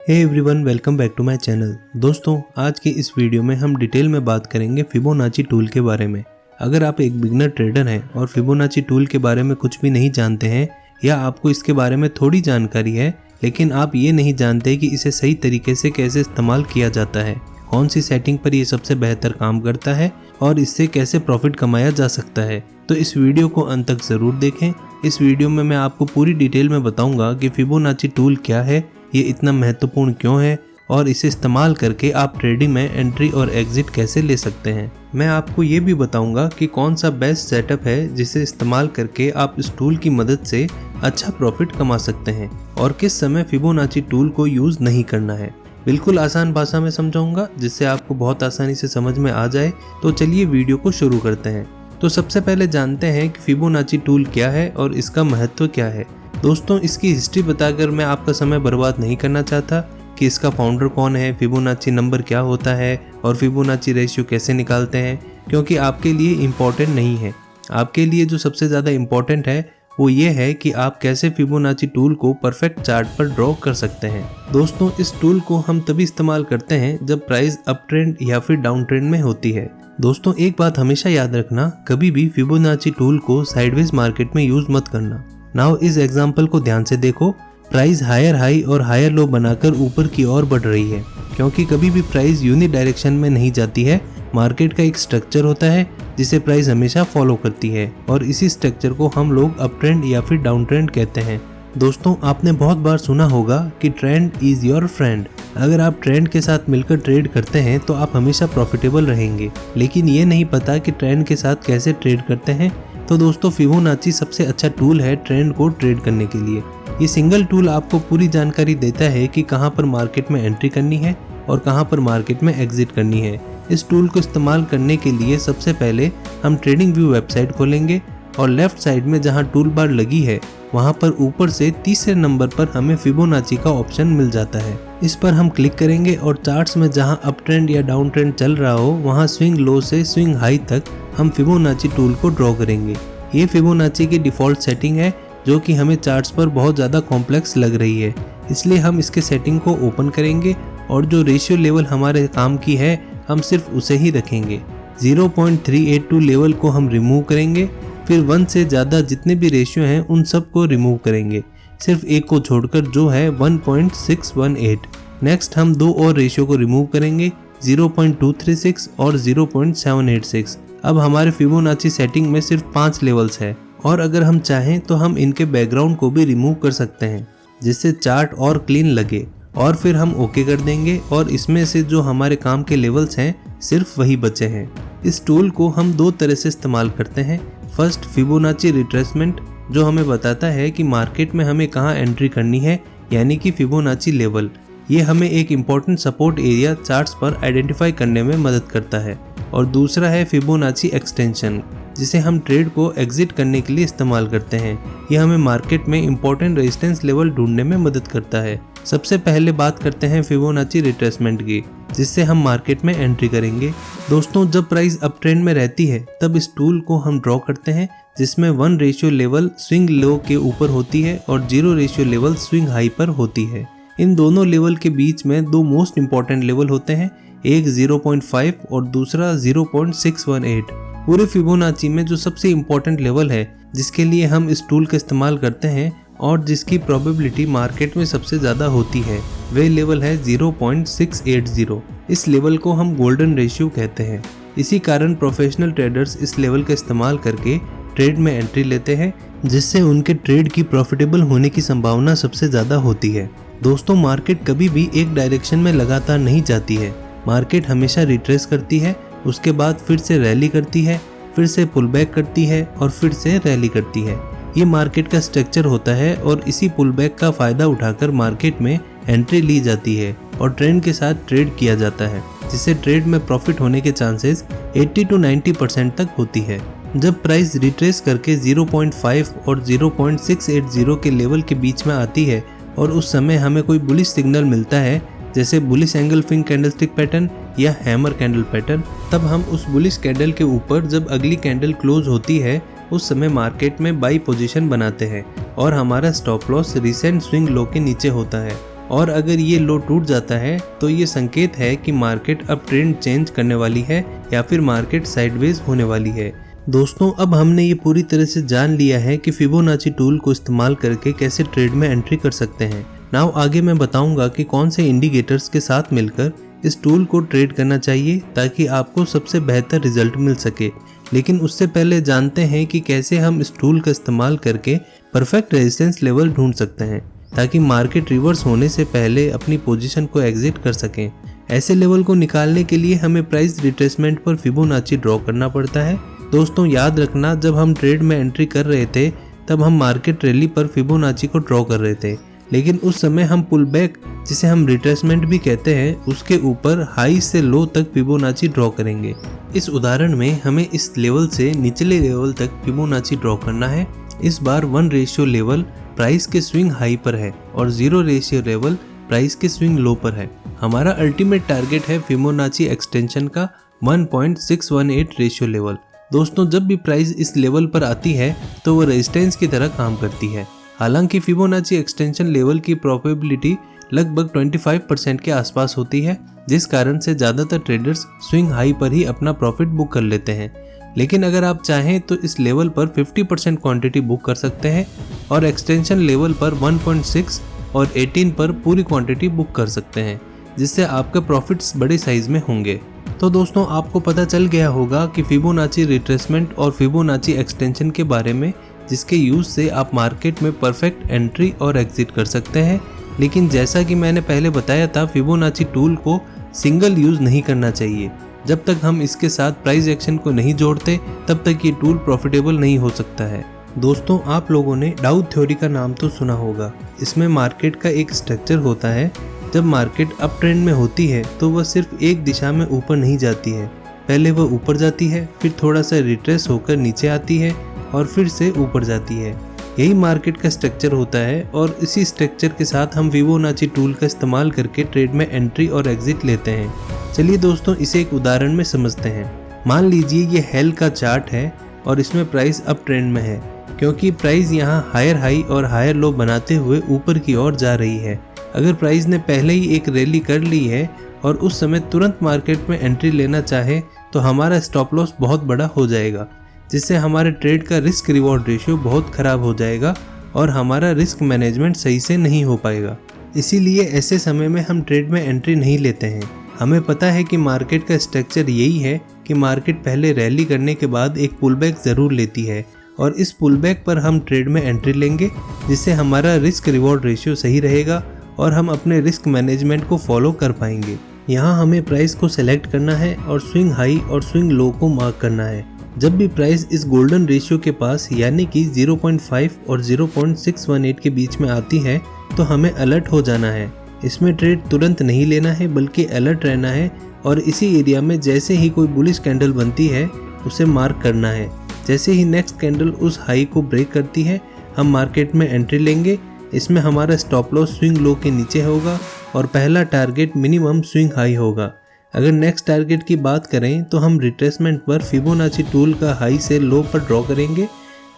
Hey everyone, welcome back to my channel. दोस्तों, आज की इस वीडियो में हम डिटेल में बात करेंगे फिबोनाची टूल के बारे में। अगर आप एक बिगनर ट्रेडर हैं और फिबोनाची टूल के बारे में कुछ भी नहीं जानते हैं या आपको इसके बारे में थोड़ी जानकारी है लेकिन आप ये नहीं जानते कि इसे सही तरीके से कैसे इस्तेमाल किया जाता है, कौन सी सेटिंग पर ये सबसे बेहतर काम करता है और इससे कैसे प्रॉफिट कमाया जा सकता है, तो इस वीडियो को अंत तक ज़रूर देखें। इस वीडियो में मैं आपको पूरी डिटेल में बताऊंगा कि फिबोनाची टूल क्या है, ये इतना महत्वपूर्ण क्यों है और इसे इस्तेमाल करके आप ट्रेडिंग में एंट्री और एग्जिट कैसे ले सकते हैं। मैं आपको ये भी बताऊंगा कि कौन सा बेस्ट सेटअप है जिसे इस्तेमाल करके आप इस टूल की मदद से अच्छा प्रॉफिट कमा सकते हैं और किस समय फिबोनाची टूल को यूज़ नहीं करना है। बिल्कुल आसान भाषा में समझाऊंगा जिससे आपको बहुत आसानी से समझ में आ जाए। तो चलिए वीडियो को शुरू करते हैं। तो सबसे पहले जानते हैं कि फिबोनाची टूल क्या है और इसका महत्व क्या है। दोस्तों, इसकी हिस्ट्री बताकर मैं आपका समय बर्बाद नहीं करना चाहता कि इसका फाउंडर कौन है, फिबोनाची नंबर क्या होता है और फिबोनाची रेशियो कैसे निकालते हैं, क्योंकि आपके लिए इम्पोर्टेंट नहीं है। आपके लिए जो सबसे ज़्यादा इम्पोर्टेंट है वो ये है कि आप कैसे फिबोनाची टूल को परफेक्ट चार्ट पर ड्रॉ कर सकते हैं। दोस्तों, इस टूल को हम तभी इस्तेमाल करते हैं जब प्राइस अप ट्रेंड या फिर डाउन ट्रेंड में होती है। दोस्तों, एक बात हमेशा याद रखना, कभी भी फिबोनाची टूल को साइडवेज मार्केट में यूज मत करना। नाउ इस एग्जांपल को ध्यान से देखो। प्राइस हायर हाई और हायर लो बनाकर ऊपर की ओर बढ़ रही है, क्योंकि कभी भी प्राइस यूनिक डायरेक्शन में नहीं जाती है। मार्केट का एक स्ट्रक्चर होता है जिसे प्राइस हमेशा फॉलो करती है और इसी स्ट्रक्चर को हम लोग अप ट्रेंड या फिर डाउन ट्रेंड कहते हैं। दोस्तों, आपने बहुत बार सुना होगा कि ट्रेंड इज योर फ्रेंड। अगर आप ट्रेंड के साथ मिलकर ट्रेड करते हैं तो आप हमेशा प्रॉफिटेबल रहेंगे, लेकिन ये नहीं पता कि ट्रेंड के साथ कैसे ट्रेड करते हैं। तो दोस्तों, फिबोनाची सबसे अच्छा टूल है ट्रेंड को ट्रेड करने के लिए। ये सिंगल टूल आपको पूरी जानकारी देता है कि कहां पर मार्केट में एंट्री करनी है और कहां पर मार्केट में एग्जिट करनी है। इस टूल को इस्तेमाल करने के लिए सबसे पहले हम ट्रेडिंग व्यू वेबसाइट खोलेंगे और लेफ्ट साइड में जहां टूल बार लगी है वहां पर ऊपर से तीसरे नंबर पर हमें फिबोनाची का ऑप्शन मिल जाता है। इस पर हम क्लिक करेंगे और चार्ट्स में जहां अप ट्रेंड या डाउन ट्रेंड चल रहा हो वहां स्विंग लो से स्विंग हाई तक हम फिबोनाची टूल को ड्रॉ करेंगे। ये फिबोनाची की डिफ़ॉल्ट सेटिंग है जो कि हमें चार्ट्स पर बहुत ज़्यादा कॉम्प्लेक्स लग रही है, इसलिए हम इसके सेटिंग को ओपन करेंगे और जो रेशियो लेवल हमारे काम की है हम सिर्फ उसे ही रखेंगे। 0.382 लेवल को हम रिमूव करेंगे, फिर 1 से ज़्यादा जितने भी रेशियो हैं उन सब को रिमूव करेंगे, सिर्फ एक को छोड़कर जो है 1.618। नेक्स्ट हम दो और रेशियो को रिमूव करेंगे, 0.236 और 0.786। अब हमारे फिबोनाची सेटिंग में सिर्फ 5 लेवल्स है और अगर हम चाहें तो हम इनके बैकग्राउंड को भी रिमूव कर सकते हैं जिससे चार्ट और क्लीन लगे, और फिर हम ओके कर देंगे और इसमें से जो हमारे काम के लेवल्स हैं सिर्फ वही बचे हैं। इस टूल को हम दो तरह से इस्तेमाल करते हैं। फर्स्ट, फिबोनाची रिट्रेसमेंट, जो हमें बताता है कि मार्केट में हमें कहाँ एंट्री करनी है, यानी कि फिबोनाची लेवल। ये हमें एक इम्पॉर्टेंट सपोर्ट एरिया चार्ट्स पर आइडेंटिफाई करने में मदद करता है। और दूसरा है फिबोनाची एक्सटेंशन, जिसे हम ट्रेड को एग्जिट करने के लिए इस्तेमाल करते हैं। यह हमें मार्केट में इम्पोर्टेंट रेजिस्टेंस लेवल ढूंढने में मदद करता है। सबसे पहले बात करते हैं फिबोनाची रिट्रेसमेंट की, जिससे हम मार्केट में एंट्री करेंगे। दोस्तों, जब प्राइस अप ट्रेंड में रहती है तब इस टूल को हम ड्रॉ करते हैं जिसमें 1 रेशियो लेवल स्विंग लो के ऊपर होती है और 0 रेशियो लेवल स्विंग हाई पर होती है। इन दोनों लेवल के बीच में दो मोस्ट इंपॉर्टेंट लेवल होते हैं, एक 0.5 और दूसरा 0.618। पूरे फिबोनाची में जो सबसे इम्पोर्टेंट लेवल है जिसके लिए हम इस टूल का इस्तेमाल करते हैं और जिसकी प्रोबेबिलिटी मार्केट में सबसे ज़्यादा होती है, वह लेवल है 0.680। इस लेवल को हम गोल्डन रेशियो कहते हैं। इसी कारण प्रोफेशनल ट्रेडर्स इस लेवल का इस्तेमाल करके ट्रेड में एंट्री लेते हैं, जिससे उनके ट्रेड की प्रॉफिटेबल होने की संभावना सबसे ज़्यादा होती है। दोस्तों, मार्केट कभी भी एक डायरेक्शन में लगातार नहीं जाती है। मार्केट हमेशा रिट्रेस करती है, उसके बाद फिर से रैली करती है, फिर से पुल बैक करती है और फिर से रैली करती है। ये मार्केट का स्ट्रक्चर होता है और इसी पुल बैक का फ़ायदा उठाकर मार्केट में एंट्री ली जाती है और ट्रेंड के साथ ट्रेड किया जाता है, जिससे ट्रेड में प्रॉफिट होने के चांसेस 80 to 90% तक होती है। जब प्राइस रिट्रेस करके 0.5 और 0.680 के लेवल के बीच में आती है और उस समय हमें कोई बुलिश सिग्नल मिलता है, जैसे बुलिश एंगल फिंग कैंडलस्टिक पैटर्न या हैमर कैंडल पैटर्न, तब हम उस बुलिश कैंडल के ऊपर जब अगली कैंडल क्लोज होती है उस समय मार्केट में बाई पोजीशन बनाते हैं और हमारा stop loss recent swing low के नीचे होता है। और अगर ये लो टूट जाता है तो ये संकेत है कि मार्केट अब ट्रेंड चेंज करने वाली है या फिर मार्केट साइडवेज होने वाली है। दोस्तों अब हमने ये पूरी तरह से जान लिया है कि फिबोनाची टूल को इस्तेमाल करके कैसे ट्रेड में एंट्री कर सकते हैं। नाउ आगे मैं बताऊंगा कि कौन से इंडिकेटर्स के साथ मिलकर इस टूल को ट्रेड करना चाहिए ताकि आपको सबसे बेहतर रिजल्ट मिल सके। लेकिन उससे पहले जानते हैं कि कैसे हम इस टूल का इस्तेमाल करके परफेक्ट रेजिस्टेंस लेवल ढूंढ सकते हैं ताकि मार्केट रिवर्स होने से पहले अपनी पोजीशन को एग्जिट कर सकें। ऐसे लेवल को निकालने के लिए हमें प्राइस रिट्रेसमेंट पर फिबोनाची ड्रॉ करना पड़ता है। दोस्तों याद रखना, जब हम ट्रेड में एंट्री कर रहे थे तब हम मार्केट रैली पर फिबोनाची को ड्रॉ कर रहे थे, लेकिन उस समय हम पुल बैक, जिसे हम रिट्रेसमेंट भी कहते हैं, उसके ऊपर हाई से लो तक फिबोनाची ड्रॉ करेंगे। इस उदाहरण में हमें इस लेवल से निचले लेवल तक फिबोनाची ड्रॉ करना है। इस बार 1 रेशियो लेवल प्राइस के स्विंग हाई पर है और 0 रेशियो लेवल प्राइस के स्विंग लो पर है। हमारा अल्टीमेट टारगेट है फिबोनाची एक्सटेंशन का 1.618 रेशियो लेवल। दोस्तों जब भी प्राइस इस लेवल पर आती है तो वो रेजिस्टेंस की तरह काम करती है। हालांकि फिबोनाची एक्सटेंशन लेवल की प्रोबेबिलिटी लगभग 25% के आसपास होती है, जिस कारण से ज़्यादातर ट्रेडर्स स्विंग हाई पर ही अपना प्रॉफिट बुक कर लेते हैं। लेकिन अगर आप चाहें तो इस लेवल पर 50% क्वांटिटी बुक कर सकते हैं और एक्सटेंशन लेवल पर 1.6 और 18 पर पूरी क्वांटिटी बुक कर सकते हैं, जिससे आपके प्रॉफिट्स बड़े साइज में होंगे। तो दोस्तों आपको पता चल गया होगा कि फिबोनाची रिट्रेसमेंट और फिबोनाची एक्सटेंशन के बारे में, जिसके यूज से आप मार्केट में परफेक्ट एंट्री और एग्जिट कर सकते हैं। लेकिन जैसा कि मैंने पहले बताया था, फिबोनाची टूल को सिंगल यूज नहीं करना चाहिए। जब तक हम इसके साथ प्राइस एक्शन को नहीं जोड़ते तब तक ये टूल प्रॉफिटेबल नहीं हो सकता है। दोस्तों आप लोगों ने डाउ थ्योरी का नाम तो सुना होगा। इसमें मार्केट का एक स्ट्रक्चर होता है। जब मार्केट अप ट्रेंड में होती है तो वह सिर्फ एक दिशा में ऊपर नहीं जाती है, पहले वह ऊपर जाती है, फिर थोड़ा सा रिट्रेस होकर नीचे आती है और फिर से ऊपर जाती है। यही मार्केट का स्ट्रक्चर होता है और इसी स्ट्रक्चर के साथ हम फिबोनाची टूल का इस्तेमाल करके ट्रेड में एंट्री और एग्जिट लेते हैं। चलिए दोस्तों इसे एक उदाहरण में समझते हैं। मान लीजिए ये हेल का चार्ट है और इसमें प्राइस अप ट्रेंड में है, क्योंकि प्राइस यहाँ हायर हाई और हायर लो बनाते हुए ऊपर की ओर जा रही है। अगर प्राइस ने पहले ही एक रैली कर ली है और उस समय तुरंत मार्केट में एंट्री लेना चाहे तो हमारा स्टॉप लॉस बहुत बड़ा हो जाएगा, जिससे हमारे ट्रेड का रिस्क रिवॉर्ड रेशियो बहुत खराब हो जाएगा और हमारा रिस्क मैनेजमेंट सही से नहीं हो पाएगा। इसीलिए ऐसे समय में हम ट्रेड में एंट्री नहीं लेते हैं। हमें पता है कि मार्केट का स्ट्रक्चर यही है कि मार्केट पहले रैली करने के बाद एक पुलबैक ज़रूर लेती है और इस पुलबैक पर हम ट्रेड में एंट्री लेंगे, जिससे हमारा रिस्क रिवॉर्ड रेशियो सही रहेगा और हम अपने रिस्क मैनेजमेंट को फॉलो कर पाएंगे। यहाँ हमें प्राइस को सेलेक्ट करना है और स्विंग हाई और स्विंग लो को मार्क करना है। जब भी प्राइस इस गोल्डन रेशियो के पास यानी कि 0.5 और 0.618 के बीच में आती है तो हमें अलर्ट हो जाना है। इसमें ट्रेड तुरंत नहीं लेना है बल्कि अलर्ट रहना है और इसी एरिया में जैसे ही कोई बुलिश कैंडल बनती है उसे मार्क करना है। जैसे ही नेक्स्ट कैंडल उस हाई को ब्रेक करती है हम मार्केट में एंट्री लेंगे। इसमें हमारा स्टॉप लॉस स्विंग लो के नीचे होगा और पहला टारगेट मिनिमम स्विंग हाई होगा। अगर नेक्स्ट टारगेट की बात करें तो हम रिट्रेसमेंट पर फिबोनाची टूल का हाई से लो पर ड्रॉ करेंगे,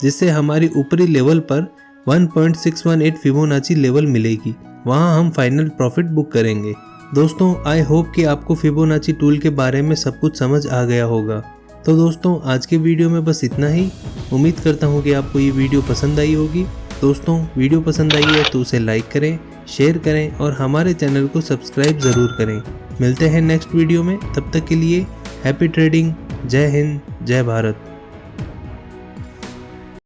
जिससे हमारी ऊपरी लेवल पर 1.618 फिबोनाची लेवल मिलेगी। वहां हम फाइनल प्रॉफिट बुक करेंगे। दोस्तों आई होप कि आपको फिबोनाची टूल के बारे में सब कुछ समझ आ गया होगा। तो दोस्तों आज के वीडियो में बस इतना ही। उम्मीद करता हूँ कि आपको ये वीडियो पसंद आई होगी। दोस्तों वीडियो पसंद आई है तो उसे लाइक करें, शेयर करें और हमारे चैनल को सब्सक्राइब ज़रूर करें। मिलते हैं नेक्स्ट वीडियो में, तब तक के लिए हैप्पी ट्रेडिंग। जय हिंद, जय भारत।